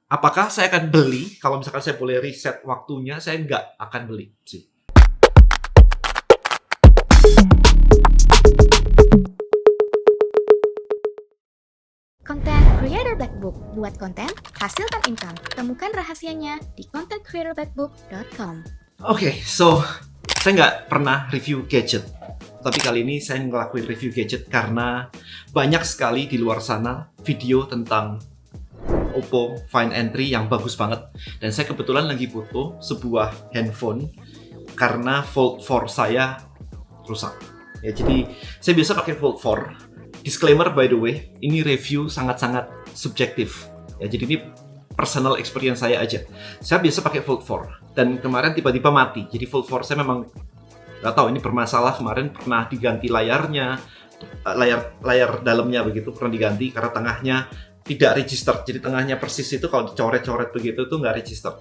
Apakah saya akan beli? Kalau misalkan saya boleh riset waktunya, saya nggak akan beli sih. Content Creator Black Book. Buat konten, hasilkan income. Temukan rahasianya di contentcreatorblackbook.com. Oke, so saya nggak pernah review gadget. Tapi kali ini saya ngelakuin review gadget karena banyak sekali di luar sana video tentang Oppo Find N3 yang bagus banget. Dan saya kebetulan lagi butuh sebuah handphone karena Fold 4 saya rusak. Ya, jadi saya biasa pakai Fold 4. Disclaimer by the way, ini review sangat-sangat subjektif. Ya, jadi ini personal experience saya aja. Saya biasa pakai Fold 4 dan kemarin tiba-tiba mati. Jadi Fold 4 saya memang nggak tahu ini bermasalah. Kemarin pernah diganti layarnya, layar dalamnya begitu pernah diganti karena tengahnya tidak register. Jadi tengahnya persis itu kalau dicoret-coret begitu itu nggak register.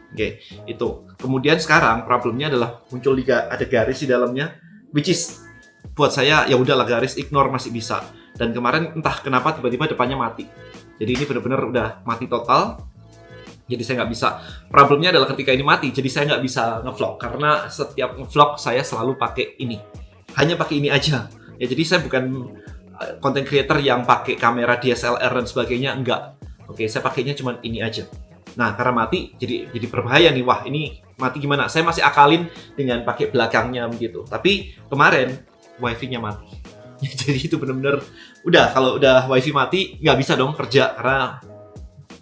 Oke, itu. Kemudian sekarang problemnya adalah muncul ada garis di dalamnya, which is buat saya ya udahlah, garis ignore masih bisa. Dan kemarin entah kenapa tiba-tiba depannya mati. Jadi ini benar-benar udah mati total. Jadi saya nggak bisa. Problemnya adalah ketika ini mati, jadi saya nggak bisa ngevlog karena setiap ngevlog saya selalu pakai ini. Hanya pakai ini aja. Ya jadi saya bukan content creator yang pakai kamera DSLR dan sebagainya, enggak. Oke, saya pakainya cuma ini aja. Nah, karena mati jadi berbahaya nih. Wah, ini mati gimana? Saya masih akalin dengan pakai belakangnya begitu. Tapi kemarin wifi-nya mati. Jadi itu benar-benar udah, kalau udah wifi mati nggak bisa dong kerja karena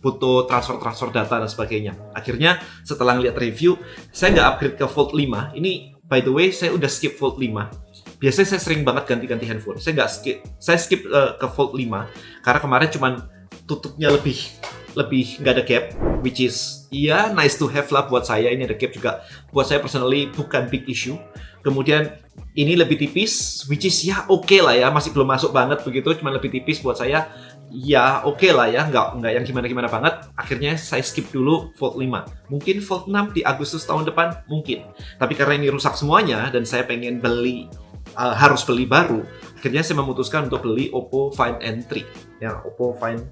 butuh transfer data dan sebagainya. Akhirnya setelah ngeliat review, saya nggak upgrade ke Fold 5. Ini by the way saya udah skip Fold 5. Biasanya saya sering banget ganti-ganti handphone. Saya skip ke Fold 5 karena kemarin cuman tutupnya lebih nggak ada gap, which is nice to have lah buat saya. Ini ada gap juga buat saya personally bukan big issue. Kemudian ini lebih tipis, which is oke lah ya, masih belum masuk banget begitu, cuma lebih tipis buat saya. Oke lah ya, nggak yang gimana-gimana banget. Akhirnya saya skip dulu Fold 5. Mungkin Fold 6 di Agustus tahun depan, mungkin. Tapi karena ini rusak semuanya dan saya pengen beli, harus beli baru, akhirnya saya memutuskan untuk beli Oppo Find N3. Ya, Oppo Find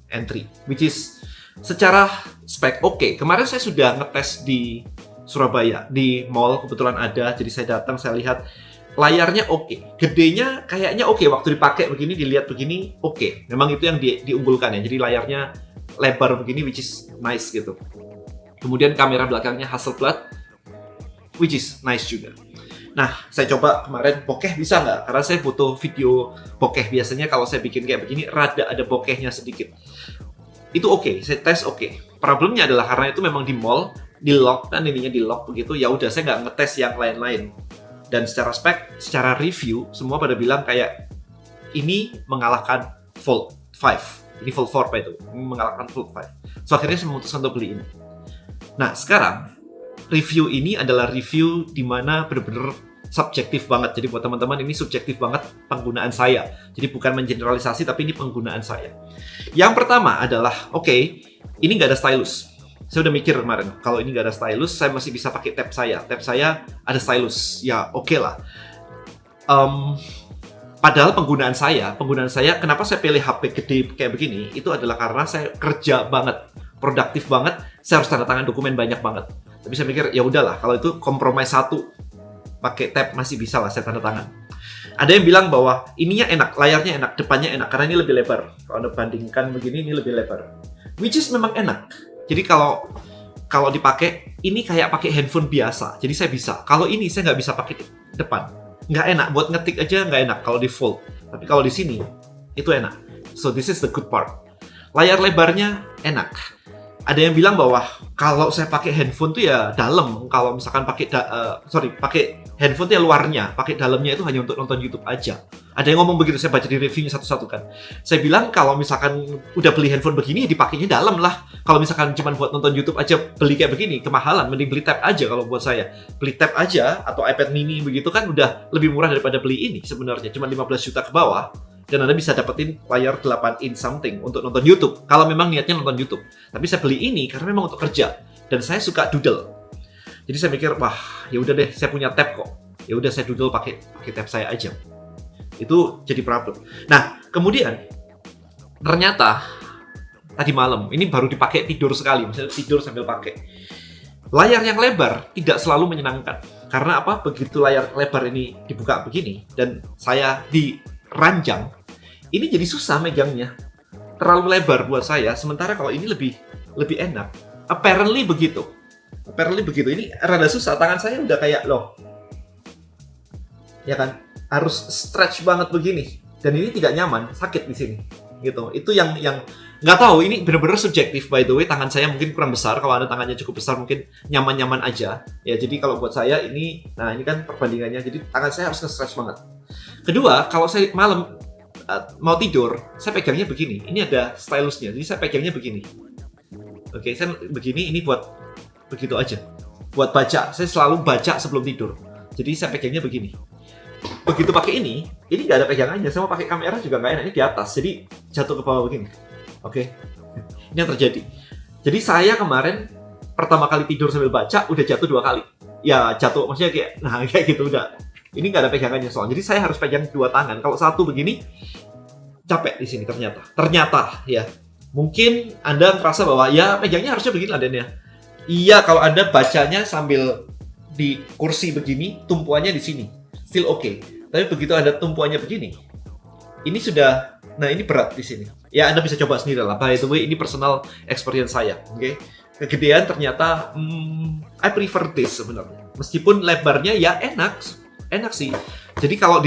N3, which is secara spek oke. Kemarin saya sudah ngetes di Surabaya, di mall kebetulan ada, jadi saya datang, saya lihat layarnya oke, gedenya kayaknya oke, waktu dipakai begini, dilihat begini oke. Memang itu yang diunggulkan ya, jadi layarnya lebar begini, which is nice gitu. Kemudian kamera belakangnya Hasselblad, which is nice juga. Nah, saya coba kemarin bokeh bisa nggak? Karena saya butuh video bokeh. Biasanya kalau saya bikin kayak begini, rada ada bokehnya sedikit. Itu oke, saya tes oke. Problemnya adalah karena itu memang di mall, di lock kan, ininya di lock begitu. Ya udah, saya nggak ngetes yang lain-lain. Dan secara spek, secara review, semua pada bilang kayak ini mengalahkan Fold 5. Ini Fold 4 itu, mengalahkan Fold 5. So akhirnya saya memutuskan untuk beli ini. Nah, sekarang review ini adalah review di mana benar-benar subjektif banget. Jadi buat teman-teman ini subjektif banget penggunaan saya. Jadi bukan mengeneralisasi, tapi ini penggunaan saya. Yang pertama adalah, oke, ini nggak ada stylus. Saya udah mikir kemarin, kalau ini nggak ada stylus, saya masih bisa pakai tab saya. Tab saya ada stylus, ya oke lah. Padahal penggunaan saya, kenapa saya pilih HP gede kayak begini, itu adalah karena saya kerja banget, produktif banget, saya harus tanda tangan dokumen banyak banget. Tapi saya mikir, ya udahlah, kalau itu kompromi satu, pakai tab masih bisa lah saya tanda tangan. Ada yang bilang bahwa ininya enak, layarnya enak, depannya enak, karena ini lebih lebar. Kalau Anda bandingkan begini, ini lebih lebar. Which is memang enak. Jadi kalau dipakai, ini kayak pakai handphone biasa. Jadi saya bisa. Kalau ini saya nggak bisa pakai depan. Nggak enak, buat ngetik aja nggak enak kalau di fold. Tapi kalau di sini, itu enak. So this is the good part. Layar lebarnya enak. Ada yang bilang bahwa kalau saya pakai handphone tuh ya dalam. Kalau misalkan pakai handphone tuh ya luarnya, pakai dalamnya itu hanya untuk nonton YouTube aja. Ada yang ngomong begitu, saya baca di reviewnya satu-satu kan. Saya bilang kalau misalkan udah beli handphone begini, dipakainya dalam lah. Kalau misalkan cuma buat nonton YouTube aja, beli kayak begini, kemahalan. Mending beli tab aja kalau buat saya. Beli tab aja atau iPad mini begitu kan udah lebih murah daripada beli ini sebenarnya. Cuma 15 juta ke bawah. Dan Anda bisa dapetin layar 8 inch something untuk nonton YouTube. Kalau memang niatnya nonton YouTube. Tapi saya beli ini karena memang untuk kerja. Dan saya suka doodle. Jadi saya mikir, wah ya udah deh, saya punya tab kok. Ya udah saya doodle pakai tab saya aja. Itu jadi problem. Nah, kemudian ternyata tadi malam. Ini baru dipakai tidur sekali, misalnya tidur sambil pakai. Layar yang lebar tidak selalu menyenangkan. Karena apa? Begitu layar lebar ini dibuka begini dan saya di ranjang, ini jadi susah megangnya. Terlalu lebar buat saya, sementara kalau ini lebih enak. Apparently begitu. Ini rada susah, tangan saya udah kayak loh. Ya kan? Harus stretch banget begini. Dan ini tidak nyaman, sakit di sini. Gitu. Itu yang nggak tahu, ini benar-benar subjektif by the way. Tangan saya mungkin kurang besar, kalau Anda tangannya cukup besar mungkin nyaman-nyaman aja. Ya, jadi kalau buat saya ini, nah ini kan perbandingannya. Jadi tangan saya harus nge-stretch banget. Kedua, kalau saya malam mau tidur, saya pegangnya begini. Ini ada stylusnya, jadi saya pegangnya begini. Oke, saya begini, ini buat begitu aja. Buat baca, saya selalu baca sebelum tidur. Jadi saya pegangnya begini. Begitu pakai ini nggak ada pegangannya. Saya mau pakai kamera juga nggak enak, ini di atas. Jadi jatuh ke bawah begini. Oke, ini yang terjadi. Jadi saya kemarin pertama kali tidur sambil baca, udah jatuh 2 kali. Ya jatuh, maksudnya kayak gitu udah. Ini nggak ada pegangannya soalnya. Jadi saya harus pegang 2 tangan. Kalau satu begini, capek di sini ternyata. Ternyata ya. Mungkin Anda merasa bahwa ya pegangnya harusnya begini Aden ya. Iya, kalau Anda bacanya sambil di kursi begini, tumpuannya di sini. Still okay. Tapi begitu Anda tumpuannya begini, ini sudah, nah ini berat di sini. Ya Anda bisa coba sendiri lah. By the way, ini personal experience saya. Oke. Kegedean ternyata, I prefer this sebenarnya. Meskipun lebarnya ya enak sih. Jadi kalau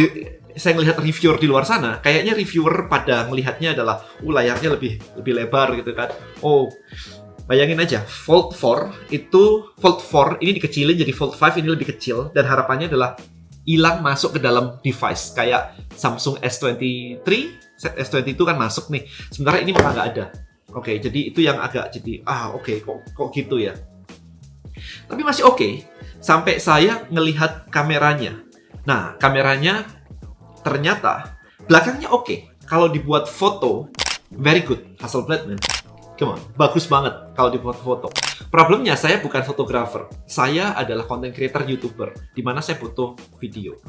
saya melihat reviewer di luar sana, kayaknya reviewer pada melihatnya adalah layarnya lebih lebar gitu kan. Oh, bayangin aja, Fold 4 ini dikecilin jadi Fold 5 ini lebih kecil, dan harapannya adalah hilang masuk ke dalam device kayak Samsung S23, S22 kan masuk nih. Sementara ini malah nggak ada. Oke, jadi itu yang agak jadi kok gitu ya. Tapi masih oke, sampai saya ngelihat kameranya. Nah, kameranya ternyata belakangnya oke. Kalau dibuat foto, very good. Hasselblad, man. Come on, bagus banget kalau dibuat foto. Problemnya saya bukan fotografer. Saya adalah content creator YouTuber, di mana saya butuh video.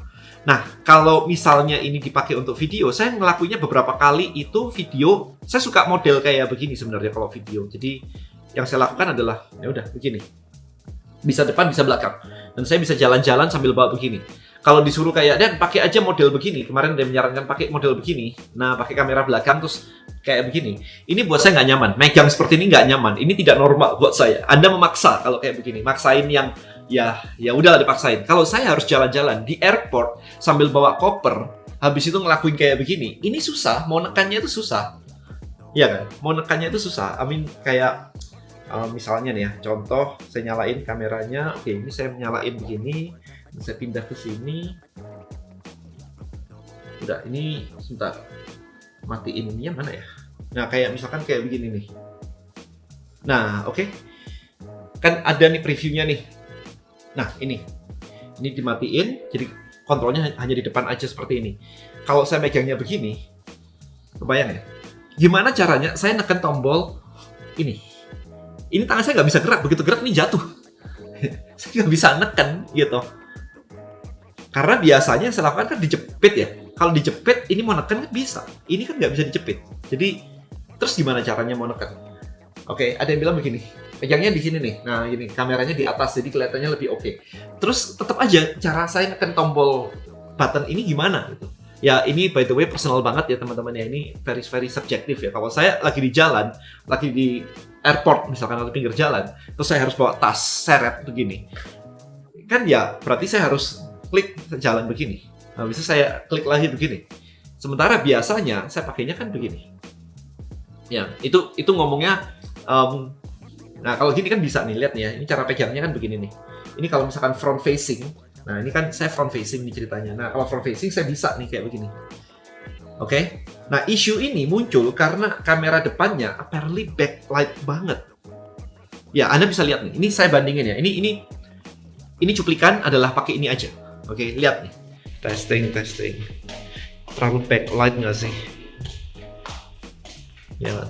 Nah, kalau misalnya ini dipakai untuk video, saya ngelakuinnya beberapa kali itu video. Saya suka model kayak begini sebenarnya kalau video. Jadi yang saya lakukan adalah ya udah begini. Bisa depan, bisa belakang. Dan saya bisa jalan-jalan sambil bawa begini. Kalau disuruh kayak, Dan pakai aja model begini. Kemarin dia menyarankan pakai model begini. Nah, pakai kamera belakang terus kayak begini. Ini buat saya nggak nyaman. Megang seperti ini nggak nyaman. Ini tidak normal buat saya. Anda memaksa kalau kayak begini. Maksain yang ya udahlah dipaksain. Kalau saya harus jalan-jalan di airport sambil bawa koper, habis itu ngelakuin kayak begini, ini susah. Mau nekannya itu susah. Iya kan? Mau nekannya itu susah. Kayak misalnya nih ya, contoh saya nyalain kameranya. Oke, ini saya nyalain begini. Saya pindah ke sini. Udah, ini sebentar. Matiin ininya mana ya? Nah, kayak misalkan kayak begini nih. Nah, oke. Kan ada nih previewnya nih. Nah, ini dimatiin, jadi kontrolnya hanya di depan aja seperti ini. Kalau saya megangnya begini, kebayang ya? Gimana caranya saya neken tombol ini? Ini tangan saya nggak bisa gerak, begitu gerak ini jatuh. Saya nggak bisa neken gitu. Karena biasanya yang saya lakukan kan dijepit ya. Kalau dijepit, ini mau neken kan bisa. Ini kan nggak bisa dijepit. Jadi, terus gimana caranya mau neken? Oke, ada yang bilang begini. Pegangnya di sini nih. Nah, ini kameranya di atas, jadi kelihatannya lebih oke. Terus tetap aja cara saya neken tombol button ini gimana gitu. Ya, ini by the way personal banget ya teman-teman ya. Ini very subjektif ya. Kalau saya lagi di jalan, lagi di airport misalkan atau pinggir jalan, terus saya harus bawa tas seret begini. Kan ya, berarti saya harus klik jalan begini. Nah, bisa saya klik lagi begini. Sementara biasanya saya pakainya kan begini. Ya, itu ngomongnya nah, kalau gini kan bisa nih, lihat nih ya. Ini cara pegangnya kan begini nih. Ini kalau misalkan front facing. Nah, ini kan saya front facing nih ceritanya. Nah, kalau front facing saya bisa nih kayak begini. Oke. Nah, isu ini muncul karena kamera depannya apparently backlight banget. Ya, Anda bisa lihat nih. Ini saya bandingin ya. Ini cuplikan adalah pakai ini aja. Oke, lihat nih. Testing. Terlalu backlight nggak sih? Ya.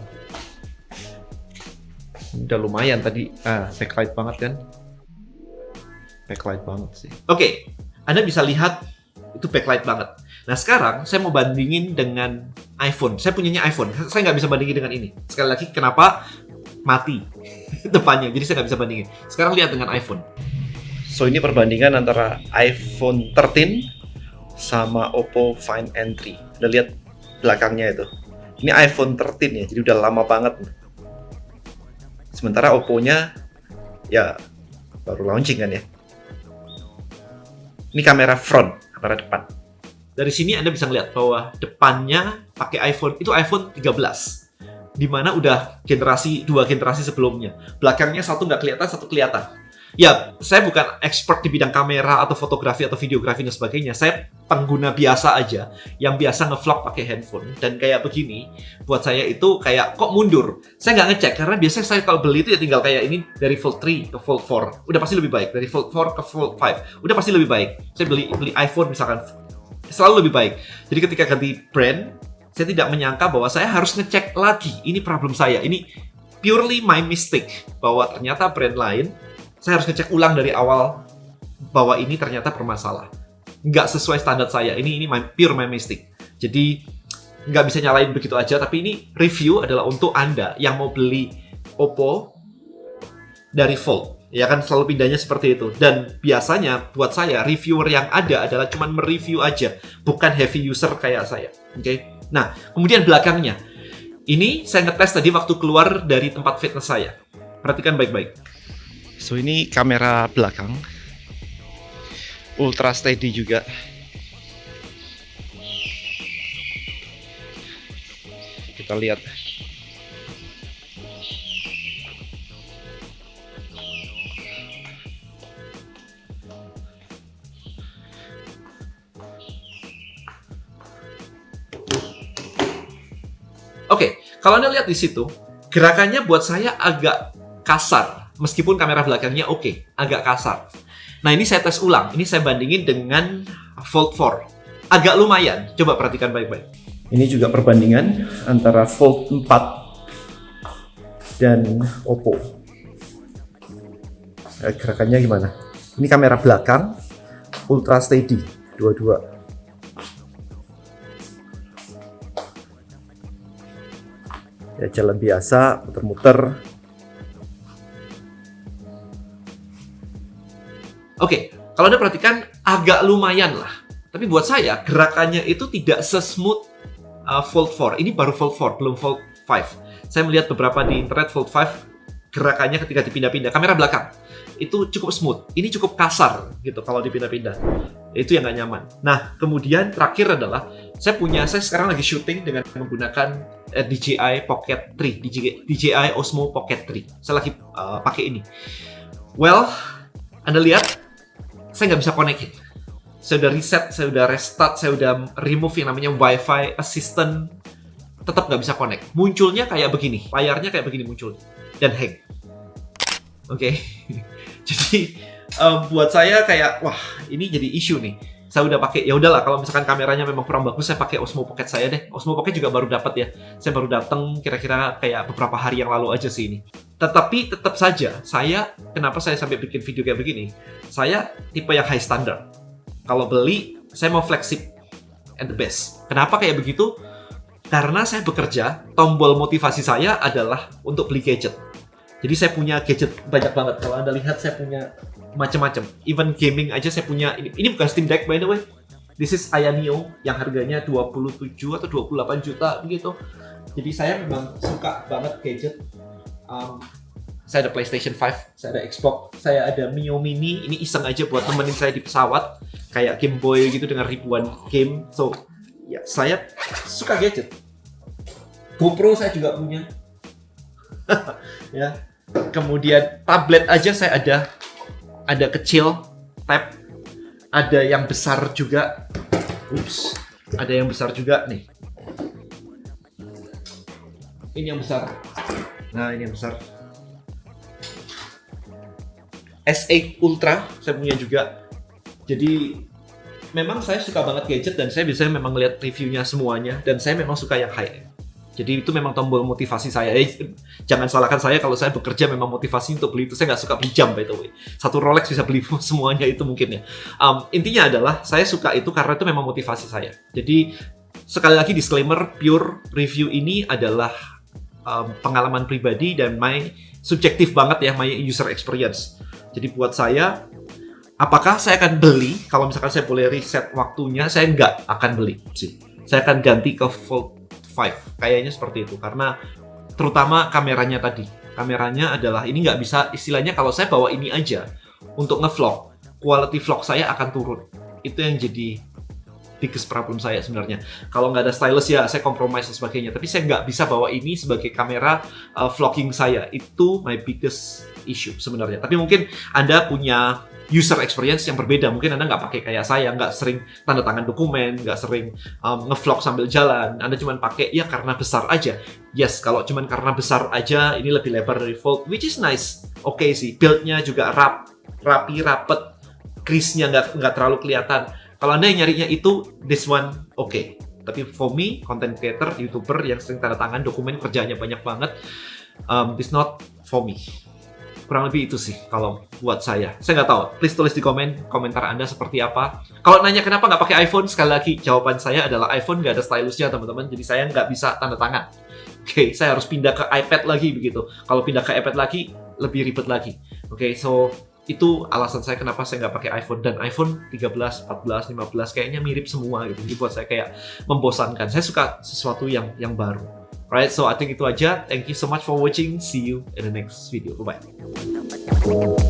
Udah lumayan tadi. Backlight banget kan? Backlight banget sih. Oke, Anda bisa lihat itu backlight banget. Nah, sekarang saya mau bandingin dengan iPhone. Saya punyanya iPhone. Saya nggak bisa bandingin dengan ini. Sekali lagi, kenapa mati depannya? Jadi saya nggak bisa bandingin. Sekarang lihat dengan iPhone. So ini perbandingan antara iPhone 13 sama Oppo Find N3. Udah lihat belakangnya itu. Ini iPhone 13 ya, jadi udah lama banget. Sementara Oppo-nya ya baru launching kan ya. Ini kamera front, kamera depan. Dari sini Anda bisa lihat bahwa depannya pakai iPhone, itu iPhone 13. Dimana udah dua generasi sebelumnya. Belakangnya satu nggak kelihatan, satu kelihatan. Ya, saya bukan expert di bidang kamera atau fotografi atau videografi dan sebagainya. Saya pengguna biasa aja yang biasa ngevlog pakai handphone. Dan kayak begini, buat saya itu kayak kok mundur. Saya nggak ngecek karena biasanya saya kalau beli itu ya tinggal kayak ini dari Fold 3 ke Fold 4. Udah pasti lebih baik. Dari Fold 4 ke Fold 5. Udah pasti lebih baik. Saya beli iPhone misalkan selalu lebih baik. Jadi ketika ganti brand, saya tidak menyangka bahwa saya harus ngecek lagi. Ini problem saya. Ini purely my mistake. Bahwa ternyata brand lain saya harus ngecek ulang dari awal bahwa ini ternyata bermasalah. Nggak sesuai standar saya. Ini pure my mistake. Jadi nggak bisa nyalain begitu aja. Tapi ini review adalah untuk Anda yang mau beli Oppo dari Fold. Ya kan selalu pindahnya seperti itu. Dan biasanya buat saya reviewer yang ada adalah cuma mereview aja. Bukan heavy user kayak saya. Oke? Nah, kemudian belakangnya. Ini saya ngetes tadi waktu keluar dari tempat fitness saya. Perhatikan baik-baik. So ini kamera belakang, ultra steady juga. Kita lihat. Oke, kalau Anda lihat di situ, gerakannya buat saya agak kasar. Meskipun kamera belakangnya oke, agak kasar. Nah ini saya tes ulang, ini saya bandingin dengan Fold 4. Agak lumayan, coba perhatikan baik-baik. Ini juga perbandingan antara Fold 4 dan Oppo. Gerakannya gimana? Ini kamera belakang, ultra steady, dua-dua. Ya jalan biasa, muter-muter. Oke, kalau Anda perhatikan agak lumayan lah. Tapi buat saya gerakannya itu tidak sesmooth Fold 4. Ini baru Fold 4, belum Fold 5. Saya melihat beberapa di internet Fold 5 gerakannya ketika dipindah-pindah. Kamera belakang itu cukup smooth. Ini cukup kasar gitu kalau dipindah-pindah. Itu yang nggak nyaman. Nah, kemudian terakhir adalah saya sekarang lagi syuting dengan menggunakan DJI Pocket 3, DJI Osmo Pocket 3. Saya lagi pakai ini. Well, Anda lihat saya nggak bisa konekin. Saya udah reset, saya udah restart, saya udah remove yang namanya Wi-Fi assistant. Tetap nggak bisa connect. Munculnya kayak begini, layarnya kayak begini muncul dan hang. Oke. Jadi buat saya kayak wah ini jadi isu nih. Saya udah pakai, ya udahlah kalau misalkan kameranya memang kurang bagus, saya pakai Osmo Pocket saya deh. Osmo Pocket juga baru dapat ya. Saya baru datang kira-kira kayak beberapa hari yang lalu aja sih ini. Tetapi tetap saja, kenapa saya sampai bikin video kayak begini? Saya tipe yang high standard. Kalau beli, saya mau flagship and the best. Kenapa kayak begitu? Karena saya bekerja, tombol motivasi saya adalah untuk beli gadget. Jadi saya punya gadget banyak banget. Kalau Anda lihat, saya punya macam-macam. Even gaming aja saya punya. Ini bukan Steam Deck by the way. This is Aya Neo yang harganya 27 atau 28 juta begitu. Jadi saya memang suka banget gadget. Saya ada PlayStation 5, saya ada Xbox, saya ada Mio Mini. Ini iseng aja buat temenin saya di pesawat. Kayak Game Boy gitu dengan ribuan game. So, ya saya suka gadget. GoPro saya juga punya. Ya. Kemudian tablet aja saya ada kecil tab, ada yang besar juga. Ada yang besar juga nih. Ini yang besar. Nah, ini yang besar. S8 Ultra saya punya juga. Jadi memang saya suka banget gadget dan saya biasanya memang lihat reviewnya semuanya dan saya memang suka yang high end. Jadi itu memang tombol motivasi saya. Jangan salahkan saya kalau saya bekerja memang motivasi untuk beli itu. Saya nggak suka beli jam by the way. Satu Rolex bisa beli semuanya itu mungkin ya. Intinya adalah saya suka itu karena itu memang motivasi saya. Jadi sekali lagi disclaimer, pure review ini adalah pengalaman pribadi dan subjektif banget ya, my user experience. Jadi buat saya, apakah saya akan beli? Kalau misalkan saya boleh reset waktunya, saya nggak akan beli sih. Saya akan ganti ke Fold 5, kayaknya seperti itu. Karena terutama kameranya tadi. Kameranya adalah, ini nggak bisa, istilahnya kalau saya bawa ini aja untuk nge-vlog, quality vlog saya akan turun. Itu yang jadi biggest problem saya sebenarnya. Kalau nggak ada stylus ya saya compromise dan sebagainya. Tapi saya nggak bisa bawa ini sebagai kamera vlogging saya. Itu my biggest issue sebenarnya. Tapi mungkin Anda punya user experience yang berbeda. Mungkin Anda nggak pakai kayak saya, nggak sering tanda tangan dokumen, nggak sering nge-vlog sambil jalan. Anda cuma pakai ya karena besar aja. Yes, kalau cuma karena besar aja, ini lebih lebar dari Fold, which is nice. Oke sih, build-nya juga rapi, rapet, crease-nya nggak terlalu kelihatan. Kalau Anda yang nyarinya itu, this one oke. Tapi for me, content creator, YouTuber yang sering tanda tangan dokumen, kerjanya banyak banget, it's not for me. Kurang lebih itu sih kalau buat saya. Saya nggak tahu. Please tulis di komentar Anda seperti apa. Kalau nanya kenapa nggak pakai iPhone, sekali lagi jawaban saya adalah iPhone nggak ada stylusnya teman-teman. Jadi saya nggak bisa tanda tangan. Oke, saya harus pindah ke iPad lagi begitu. Kalau pindah ke iPad lagi, lebih ribet lagi. Oke, so itu alasan saya kenapa saya nggak pakai iPhone. Dan iPhone 13, 14, 15 kayaknya mirip semua gitu. Jadi buat saya kayak membosankan. Saya suka sesuatu yang baru. Right, so I think itu aja. Thank you so much for watching. See you in the next video. Bye-bye.